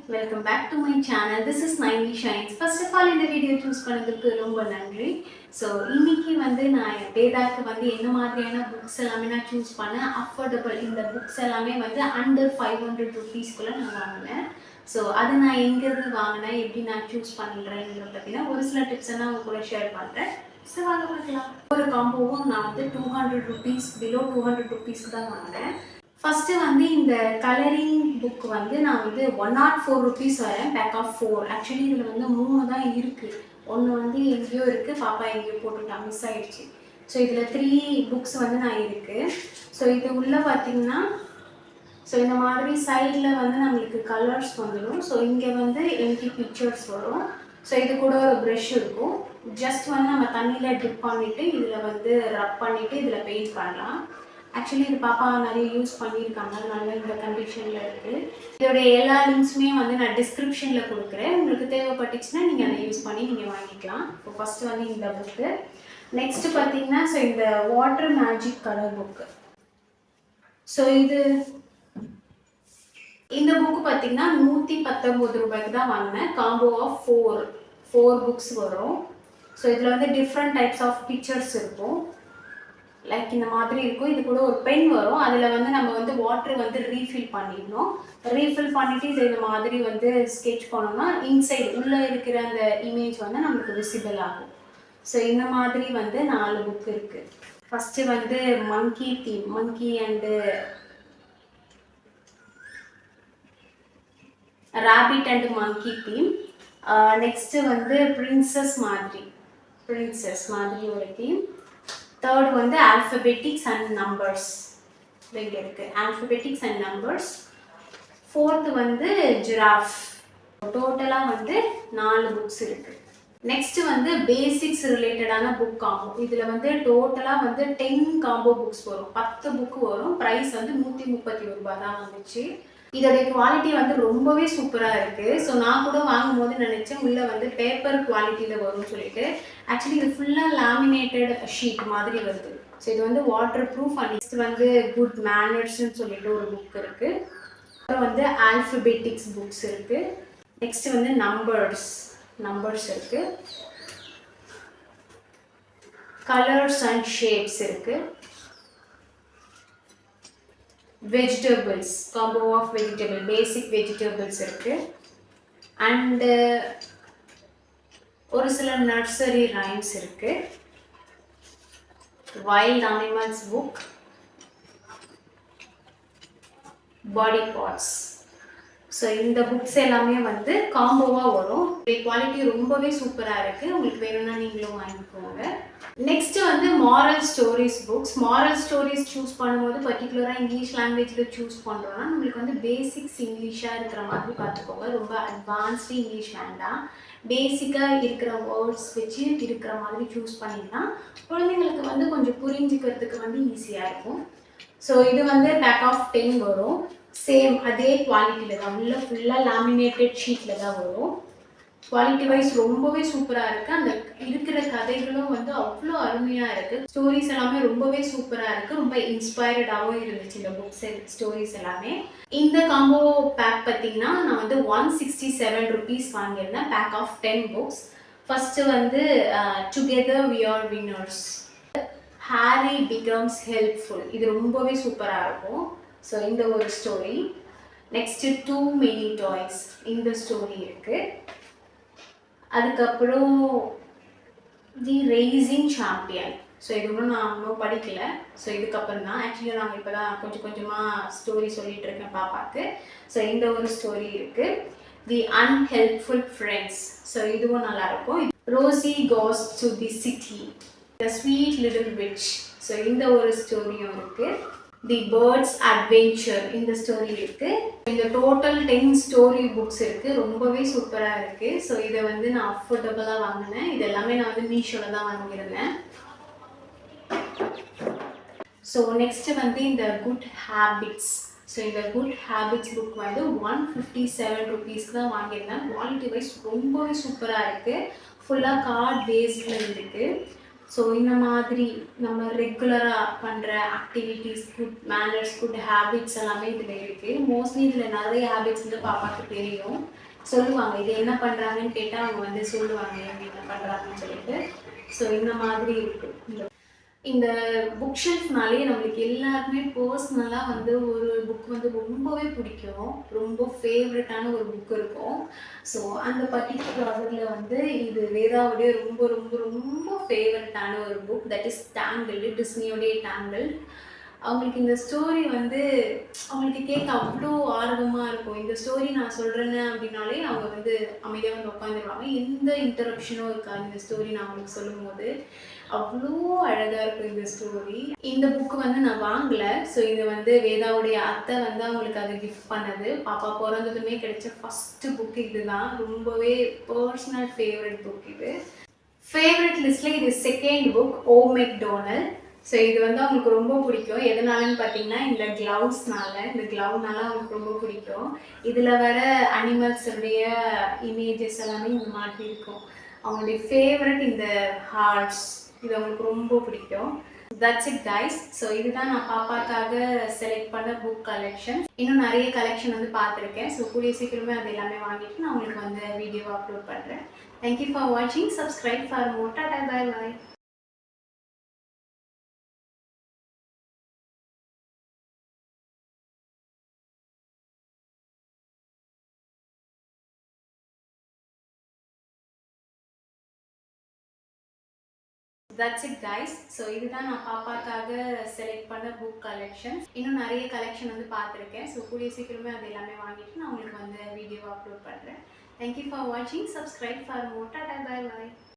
welcome back to my channel. This is Naini Shines. First of all, இந்த video choose பண்ணதுக்கு ரொம்ப நன்றி. So இன்னைக்கு நான் வேதாக்கு என்ன மாதிரியான புக்ஸ் எல்லாமே நான் சூஸ் பண்ணேன். அஃபோர்டபுள் இந்த புக்ஸ் எல்லாமே அண்டர் 500 ருபீஸ்க்குள்ளே நான் வாங்கினேன். ஸோ அதை நான் எங்கேருந்து வாங்கினேன், எப்படி நான் சூஸ் பண்ணுறேங்கிற பற்றினா ஒரு சில டிப்ஸை நான் உங்க கூட ஷேர் பண்ணுறேன். ஸோ வாங்க பார்க்கலாம். ஒரு காம்போவும் நான் 200 ருபீஸ் பிலோ 200 ருபீஸ்க்கு தான் வாங்கினேன். ஃபஸ்ட்டு இந்த கலரிங் புக் நான் 104 ருபீஸ் வரேன். Back of 4. ஆக்சுவலி இதில் 3 தான் இருக்குது. ஒன்று எங்கேயோ இருக்குது, பாப்பா எங்கேயோ போட்டுட்டா, மிஸ் ஆகிடுச்சு. ஸோ இதில் 3 புக்ஸ் நான் இருக்குது. ஸோ இது உள்ளே பார்த்திங்கன்னா ஸோ இந்த மாதிரி சைடில் நம்மளுக்கு கலர்ஸ் வந்துடும். ஸோ இங்கே எம்டி பிக்சர்ஸ் வரும். ஸோ இது கூட ஒரு ப்ரஷ் இருக்கும். ஜஸ்ட் நம்ம தண்ணியில் டிப் பண்ணிவிட்டு இதில் ரப் பண்ணிவிட்டு இதில் பெயிண்ட் பண்ணலாம். ஆக்சுவலி இது பாப்பா நிறைய யூஸ் பண்ணியிருக்காங்க, நல்ல இந்த கண்டிஷனில் இருக்குது. இதோடைய எல்லா லிங்க்ஸுமே நான் டிஸ்கிரிப்ஷனில் கொடுக்குறேன். உங்களுக்கு தேவைப்பட்டுச்சுன்னா நீங்கள் அதை யூஸ் பண்ணி நீங்கள் வாங்கிக்கலாம். இப்போ ஃபஸ்ட்டு இந்த புக்கு. நெக்ஸ்ட்டு பார்த்தீங்கன்னா ஸோ இந்த water magic colour book. So இந்த புக்கு பார்த்தீங்கன்னா 119 ரூபாய்க்கு தான் வாங்கினேன். காம்போ ஆஃப் 4 புக்ஸ் வரும். ஸோ இதில் டிஃப்ரெண்ட் டைப்ஸ் ஆஃப் பிக்சர்ஸ் இருக்கும். லைக் இந்த மாதிரி இருக்கும். இது கூட ஒரு பென் வரும். அதில் நம்ம வாட்டர் ரீஃபில் பண்ணிடணும். ரீஃபில் பண்ணிவிட்டு இது இந்த மாதிரி ஸ்கெட்ச் பண்ணோம்னா இன்சைட் உள்ளே இருக்கிற அந்த இமேஜ் நம்மளுக்கு விசிபிள் ஆகும். ஸோ இந்த மாதிரி 4 புக் இருக்குது. First monkey theme, monkey and rabbit and monkey theme. Next princess மாதிரி ஒரு theme. Third alphabetics and numbers இங்கே இருக்குது. Alphabetics and numbers. Fourth giraffe. டோட்டலாக 4 புக்ஸ் இருக்குது. நெக்ஸ்ட்டு பேசிக்ஸ் ரிலேட்டடான புக் காம்போ. இதில் டோட்டலாக 10 காம்போ புக்ஸ் வரும். 10 புக்கு வரும். ப்ரைஸ் 131 ரூபா தான் வந்துச்சு. இதோடைய குவாலிட்டி ரொம்பவே சூப்பராக இருக்குது. ஸோ நான் கூட வாங்கும்போது நினச்சேன் உள்ளே பேப்பர் குவாலிட்டியில் வரும்னு சொல்லிட்டு. ஆக்சுவலி இது ஃபுல்லாக லேமினேட்டட் ஷீட் மாதிரி வருது. ஸோ இது water proof. And next good மேனர்ஸ்ன்னு சொல்லிட்டு ஒரு புக் இருக்குது. அப்புறம் ஆல்ஃபபெட்டிக்ஸ் புக்ஸ் இருக்குது. நெக்ஸ்ட்டு நம்பர்ஸ் இருக்குது. கலர்ஸ் அண்ட் ஷேப்ஸ் இருக்குது. Vegetables, combo of vegetable, basic vegetables இருக்குது. அண்டு ஒரு சில நர்சரி ரைம்ஸ் இருக்குது. Wild animals book, body parts. So இந்த புக்ஸ் எல்லாமே காம்போவாக வரும். குவாலிட்டி ரொம்பவே சூப்பராக இருக்குது. உங்களுக்கு வேணும்னா நீங்களும் வாங்கிக்கோங்க. Next moral stories books. Moral stories choose பண்ணும்போது பர்டிகுலராக இங்கிலீஷ் லாங்குவேஜில் சூஸ் பண்ணுறோன்னா நம்மளுக்கு பேசிக்ஸ் இங்கிலீஷாக இருக்கிற மாதிரி பார்த்துக்கோங்க. ரொம்ப அட்வான்ஸ்டு இங்கிலீஷ் வேண்டாம். பேசிக்காக இருக்கிற வேர்ட்ஸ் வச்சு இருக்கிற மாதிரி சூஸ் பண்ணிங்கன்னா குழந்தைங்களுக்கு கொஞ்சம் புரிஞ்சுக்கிறதுக்கு ஈஸியாக இருக்கும். ஸோ இது பேக் ஆஃப் 10 வரும். சேம் அதே குவாலிட்டியில் தான், உள்ள ஃபுல்லாக லேமினேட்டட் ஷீட்டில் தான் வரும். குவாலிட்டி வைஸ் ரொம்பவே சூப்பராக இருக்குது. அந்த இருக்கிற கதைகளும் அவ்வளோ அருமையாக இருக்குது. ஸ்டோரிஸ் எல்லாமே ரொம்பவே சூப்பராக இருக்குது. ரொம்ப இன்ஸ்பயர்டாகவும் இருந்துச்சு இந்த புக்ஸ் ஸ்டோரிஸ் எல்லாமே. இந்த காம்போ பேக் பார்த்தீங்கன்னா நான் 167 ருபீஸ் வாங்கியிருந்தேன். Pack of 10 books. First together we are winners, Harry becomes helpful. இது ரொம்பவே சூப்பராக இருக்கும். ஸோ இந்த ஒரு story. Next too many toys, இந்த ஸ்டோரி இருக்குது. அதுக்கப்புறம் தி ரேசிங் சாம்பியன். ஸோ இது நான் இன்னும் படிக்கலை. ஸோ இதுக்கப்புறம் தான் ஆக்சுவலி நாங்கள் இப்போ தான் கொஞ்சம் கொஞ்சமாக ஸ்டோரி சொல்லிகிட்டு இருக்கேன் பாப்பாவுக்கு. ஸோ இந்த ஒரு ஸ்டோரி இருக்குது. தி அன்ஹெல்ப்ஃபுல் ஃப்ரெண்ட்ஸ். ஸோ இதுவும் நல்லாயிருக்கும். Rosie goes to the city, the sweet little witch. So இந்த ஒரு ஸ்டோரியும் இருக்குது. தி பேர்ட்ஸ் அட்வென்ச்சர், இந்த ஸ்டோரி இருக்குது. இந்த டோட்டல் 10 ஸ்டோரி புக்ஸ் இருக்குது. ரொம்பவே சூப்பராக இருக்குது. ஸோ இதை நான் அஃபோர்டபுளாக வாங்கினேன். இது எல்லாமே நான் மீஷோவில் தான் வாங்கியிருந்தேன். ஸோ நெக்ஸ்ட்டு இந்த குட் ஹேபிட்ஸ். ஸோ இந்த குட் ஹேபிட்ஸ் புக் 157 ருபீஸ்க்கு தான் வாங்கியிருந்தேன். குவாலிட்டி வைஸ் ரொம்பவே சூப்பராக இருக்குது. ஃபுல்லாக கார்ட் பேஸ்டில் இருக்குது. ஸோ இந்த மாதிரி நம்ம ரெகுலராக பண்ணுற activities, good manners, good habits எல்லாமே இதில் இருக்குது. மோஸ்ட்லி இதில் நிறைய ஹேபிட்ஸ் வந்து பாப்பாவுக்கு தெரியும். சொல்லுவாங்க இது என்ன பண்ணுறாங்கன்னு கேட்டால் அவங்க வந்து சொல்லுவாங்க இவங்க என்ன பண்ணுறாங்கன்னு சொல்லிட்டு. ஸோ இந்த மாதிரி இருக்குது. இந்த புக் ஷெல்ஃப்னாலே நம்மளுக்கு எல்லாருக்குமே பர்சனலாக வந்து ஒரு புக் வந்து ரொம்பவே பிடிக்கும். ரொம்ப ஃபேவரட்டான ஒரு புக் இருக்கும். ஸோ அந்த பர்ட்டிகுலர் ஆர்டரில் வந்து இது வேதாவுடைய ரொம்ப ரொம்ப ரொம்ப ஃபேவரட்டான ஒரு புக். தட் இஸ் டேங்கிள்டு, டிஸ்னியோடைய டேங்கிள்டு. அவங்களுக்கு இந்த ஸ்டோரி வந்து அவங்களுக்கு கேட்க அவ்வளோ ஆர்வமாக இருக்கும். இந்த ஸ்டோரி நான் சொல்கிறேன்னு அப்படின்னாலே அவங்க வந்து அமைதியாக வந்து உட்காந்துருவாங்க. எந்த இன்டரப்ஷனும் இருக்காது இந்த ஸ்டோரி நான் அவங்களுக்கு சொல்லும்போது. அவ்வளோ அழகாக இருக்கும் இந்த ஸ்டோரி. இந்த புக்கு வந்து நான் வாங்கலை. ஸோ இது வந்து வேதாவுடைய அத்தை வந்து அவங்களுக்கு அதை கிஃப்ட் பண்ணது. பாப்பா பிறந்ததுமே கிடைச்ச ஃபஸ்ட்டு புக் இது தான். ரொம்பவே பர்சனல் ஃபேவரட் புக் இது. ஃபேவரட் லிஸ்ட்டில் இது செகண்ட் புக், ஓ மெக்டோனல். ஸோ இது வந்து அவங்களுக்கு ரொம்ப பிடிக்கும். எதனாலன்னு பார்த்தீங்கன்னா இந்த க்ளவுஸ்னால. இந்த க்ளவுனால அவங்களுக்கு ரொம்ப பிடிக்கும். இதில் வர அனிமல்ஸுடைய இமேஜஸ் எல்லாமே இந்த மாதிரி இருக்கும். அவங்களுடைய ஃபேவரட் இந்த ஹார்ட்ஸ், இது அவங்களுக்கு ரொம்ப பிடிக்கும். That's it guys. ஸோ இதுதான் நான் பாப்பாக்காக செலக்ட் பண்ண புக் கலெக்ஷன். இன்னும் நிறைய கலெக்ஷன் வந்து பார்த்துருக்கேன். ஸோ கூடிய சீக்கிரமே அது எல்லாமே வாங்கிட்டு நான் உங்களுக்கு வந்து வீடியோ அப்லோட் பண்ணுறேன். தேங்க்யூ ஃபார் வாட்சிங். Subscribe for more. Tata, bye bye. That's it guys. So இதுதான் நான் பாப்பாக்காக செலக்ட் பண்ண புக் கலெக்ஷன். இன்னும் நிறைய கலெக்ஷன் வந்து பார்த்துருக்கேன். ஸோ கூடிய சீக்கிரமே அது எல்லாமே வாங்கிட்டு நான் உங்களுக்கு வந்து வீடியோ அப்லோட் பண்ணுறேன். தேங்க்யூ ஃபார் வாட்சிங். Subscribe for more. Tata, bye by.